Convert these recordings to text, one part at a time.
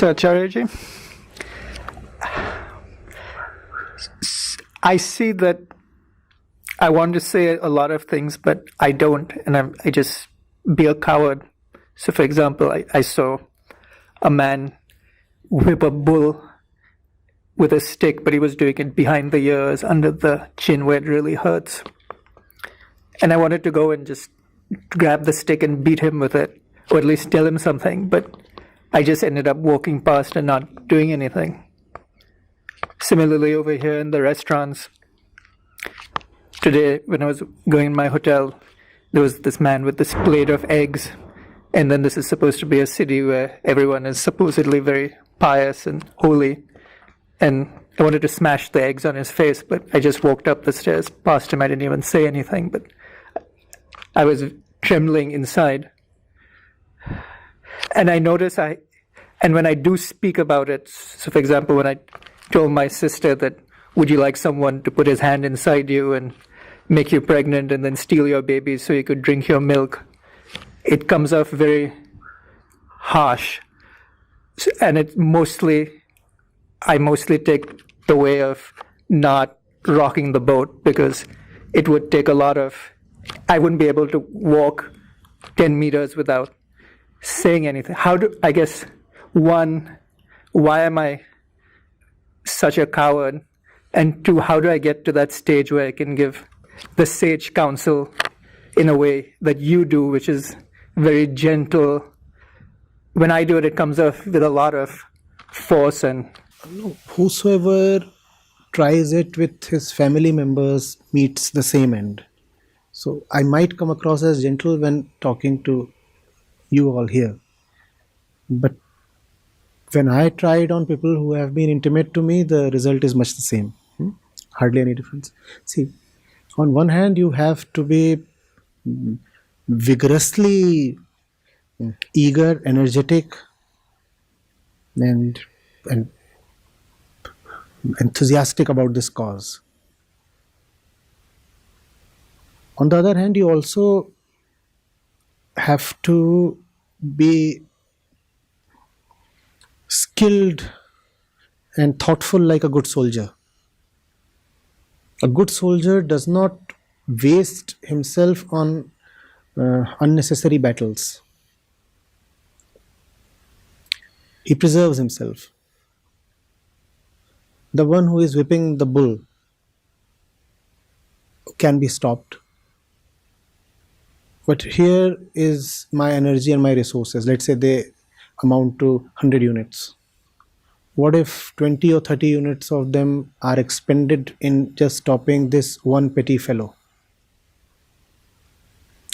So, Acharyaji, I see that I want to say a lot of things, but I don't, and I just be a coward. So, for example, I saw a man whip a bull with a stick, but he was doing it behind the ears, under the chin where it really hurts. And I wanted to go and just grab the stick and beat him with it, or at least tell him something, but I just ended up walking past and not doing anything. Similarly, over here in the restaurants, today when I was going in my hotel, there was this man with this plate of eggs, and then this is supposed to be a city where everyone is supposedly very pious and holy, and I wanted to smash the eggs on his face, but I just walked up the stairs past him. I didn't even say anything, but I was trembling inside. And I notice and when I do speak about it, so for example, when I told my sister that, would you like someone to put his hand inside you and make you pregnant and then steal your baby so you could drink your milk, it comes off very harsh. And I mostly take the way of not rocking the boat, because it would take I wouldn't be able to walk 10 meters without saying anything. Why am I such a coward? And two, how do I get to that stage where I can give the sage counsel in a way that you do, which is very gentle? When I do it, it comes off with a lot of force. And whosoever tries it with his family members meets the same end. So I might come across as gentle when talking to you all here, but when I try it on people who have been intimate to me, the result is much the same. Hardly any difference. See, on one hand, you have to be vigorously eager, energetic, and enthusiastic about this cause. On the other hand, you also have to be skilled and thoughtful like a good soldier. A good soldier does not waste himself on unnecessary battles. He preserves himself. The one who is whipping the bull can be stopped. But here is my energy and my resources. Let's say they amount to 100 units. What if 20 or 30 units of them are expended in just stopping this one petty fellow?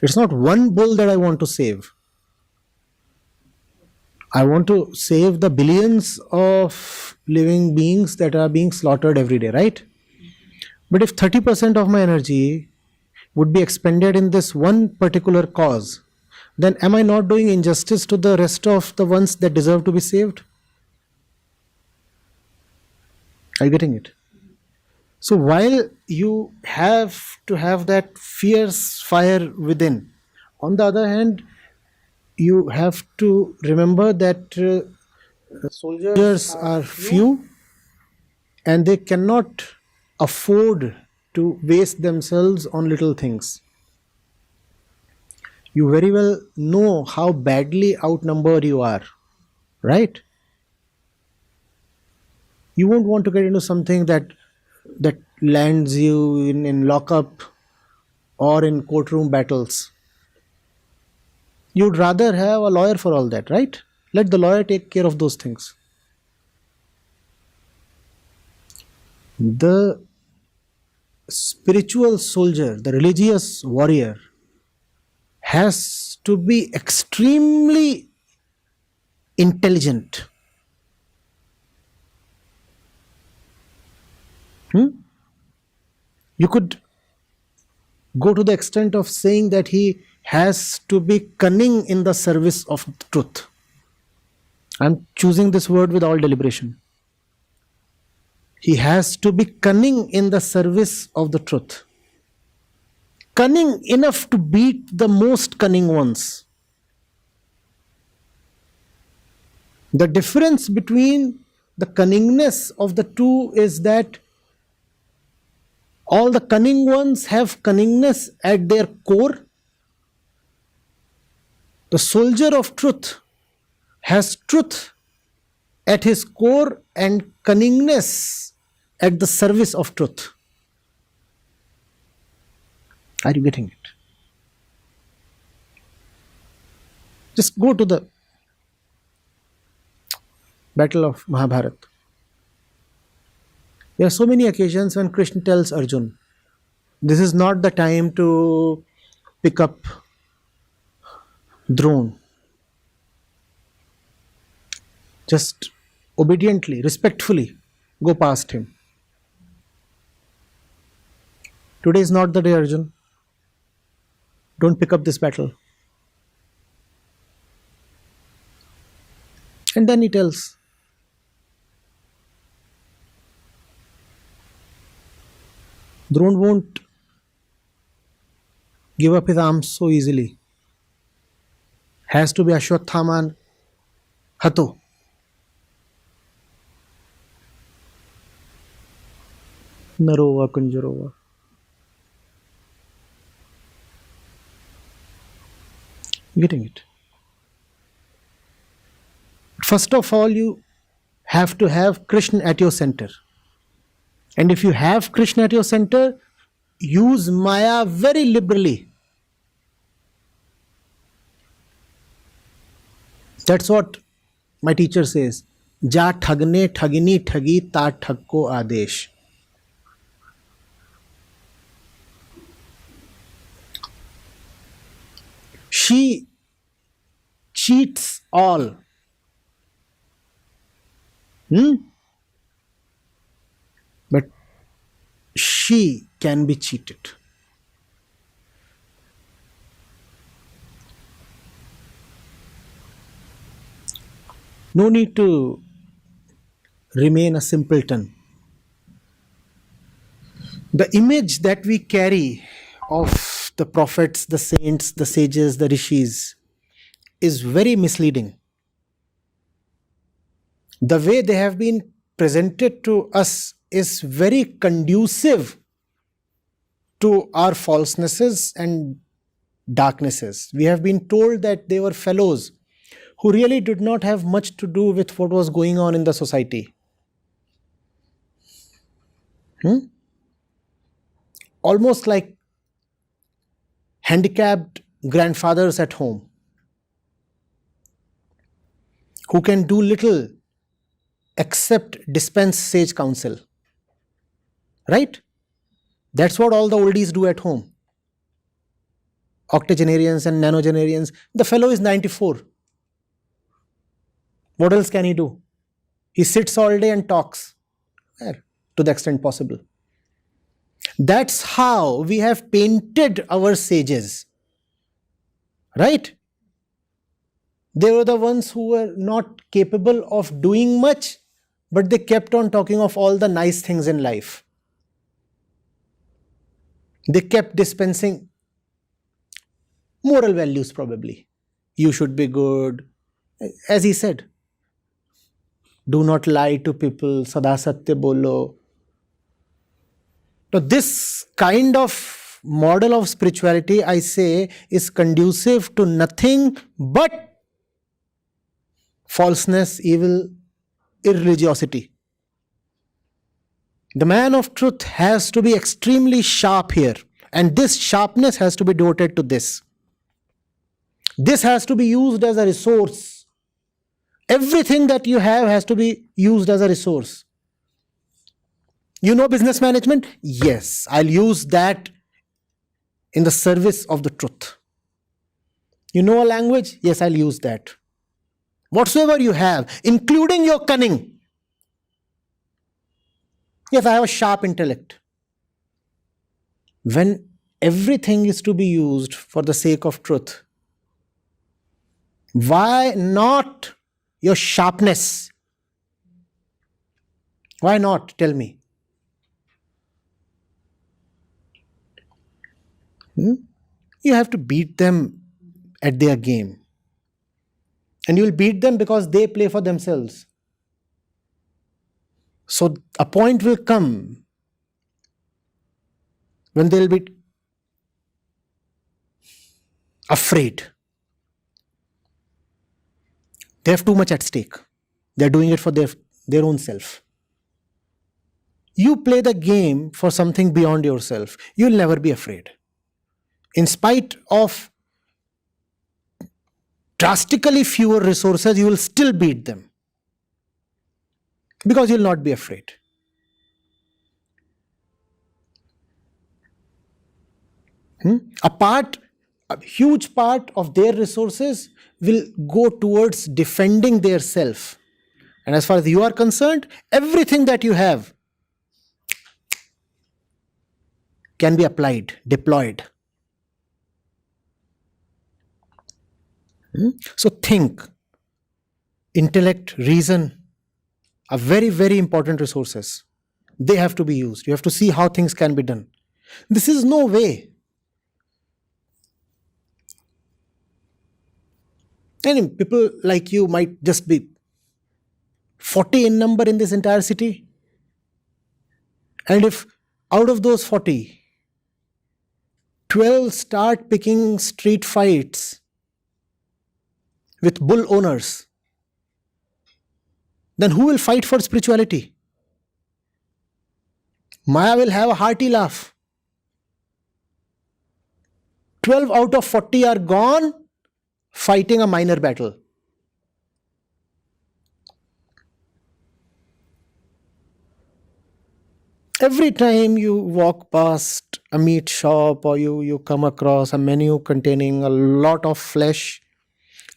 It's not one bull that I want to save. I want to save the billions of living beings that are being slaughtered every day, right? But if 30% of my energy would be expended in this one particular cause, then am I not doing injustice to the rest of the ones that deserve to be saved? Are you getting it? So while you have to have that fierce fire within, on the other hand, you have to remember that soldiers are few and they cannot afford to waste themselves on little things. You very well know how badly outnumbered you are, right? You won't want to get into something that lands you in lockup or in courtroom battles. You'd rather have a lawyer for all that, right? Let the lawyer take care of those things. The spiritual soldier, the religious warrior, has to be extremely intelligent. You could go to the extent of saying that he has to be cunning in the service of truth. I'm choosing this word with all deliberation. He has to be cunning in the service of the truth. Cunning enough to beat the most cunning ones. The difference between the cunningness of the two is that all the cunning ones have cunningness at their core. The soldier of truth has truth at his core and cunningness at the service of truth. Are you getting it? Just go to the battle of Mahabharata. There are so many occasions when Krishna tells Arjun, this is not the time to pick up Drone. Just obediently, respectfully go past him. Today is not the day, Arjun. Don't pick up this battle. And then he tells, Drone won't give up his arms so easily. Has to be Ashwatthama Hato. Narova Kunjarova. Getting it? First of all, you have to have Krishna at your center. And if you have Krishna at your center, use Maya very liberally. That's what my teacher says. Ja thagne thagini thagi ta thagko adesh. She cheats all. But she can be cheated. No need to remain a simpleton. The image that we carry of the prophets, the saints, the sages, the rishis is very misleading. The way they have been presented to us is very conducive to our falsenesses and darknesses. We have been told that they were fellows who really did not have much to do with what was going on in the society. Almost like handicapped grandfathers at home who can do little except dispense sage counsel. Right? That's what all the oldies do at home. Octogenarians and nanogenarians. The fellow is 94. What else can he do? He sits all day and talks. To the extent possible. That's how we have painted our sages. Right? They were the ones who were not capable of doing much, but they kept on talking of all the nice things in life. They kept dispensing moral values probably. You should be good. As he said, do not lie to people, sada satya bolo. Now this kind of model of spirituality, I say, is conducive to nothing but falseness, evil, irreligiosity. The man of truth has to be extremely sharp here, and this sharpness has to be devoted to this. This has to be used as a resource. Everything that you have has to be used as a resource. You know business management? Yes, I'll use that in the service of the truth. You know a language? Yes, I'll use that. Whatsoever you have, including your cunning. Yes, I have a sharp intellect. When everything is to be used for the sake of truth, why not your sharpness? Why not? Tell me. You have to beat them at their game. And you will beat them because they play for themselves. So a point will come when they'll be afraid. They have too much at stake. They're doing it for their own self. You play the game for something beyond yourself. You'll never be afraid. In spite of drastically fewer resources, you will still beat them. Because you'll not be afraid. A huge part of their resources will go towards defending their self. And as far as you are concerned, everything that you have can be applied, deployed. So think, intellect, reason are very, very important resources. They have to be used. You have to see how things can be done. This is no way. And people like you might just be 40 in number in this entire city. And if out of those 40, 12 start picking street fights with bull owners, then who will fight for spirituality? Maya will have a hearty laugh. 12 out of 40 are gone fighting a minor battle. Every time you walk past a meat shop or you come across a menu containing a lot of flesh,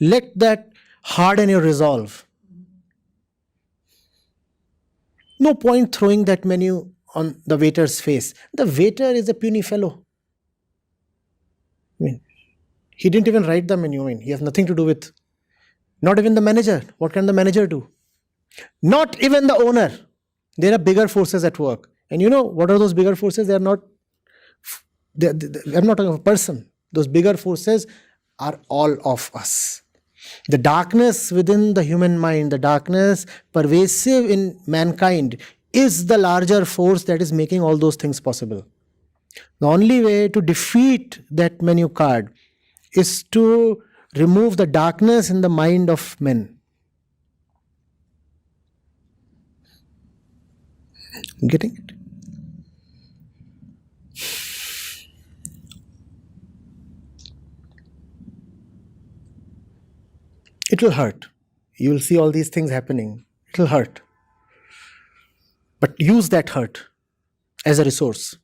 let that harden your resolve. No point throwing that menu on the waiter's face. The waiter is a puny fellow. He didn't even write the menu. He has nothing to do with, not even the manager. What can the manager do? Not even the owner. There are bigger forces at work. And you know what are those bigger forces? I'm not talking of a person. Those bigger forces are all of us. The darkness within the human mind, the darkness pervasive in mankind is the larger force that is making all those things possible. The only way to defeat that menu card is to remove the darkness in the mind of men. Getting it? It will hurt. You will see all these things happening. It will hurt. But use that hurt as a resource.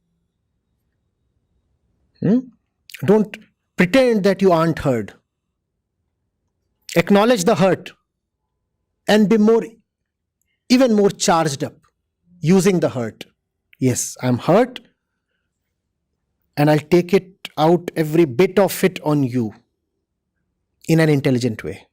Don't pretend that you aren't heard. Acknowledge the hurt and be even more charged up using the hurt. Yes, I'm hurt and I'll take it out, every bit of it, on you in an intelligent way.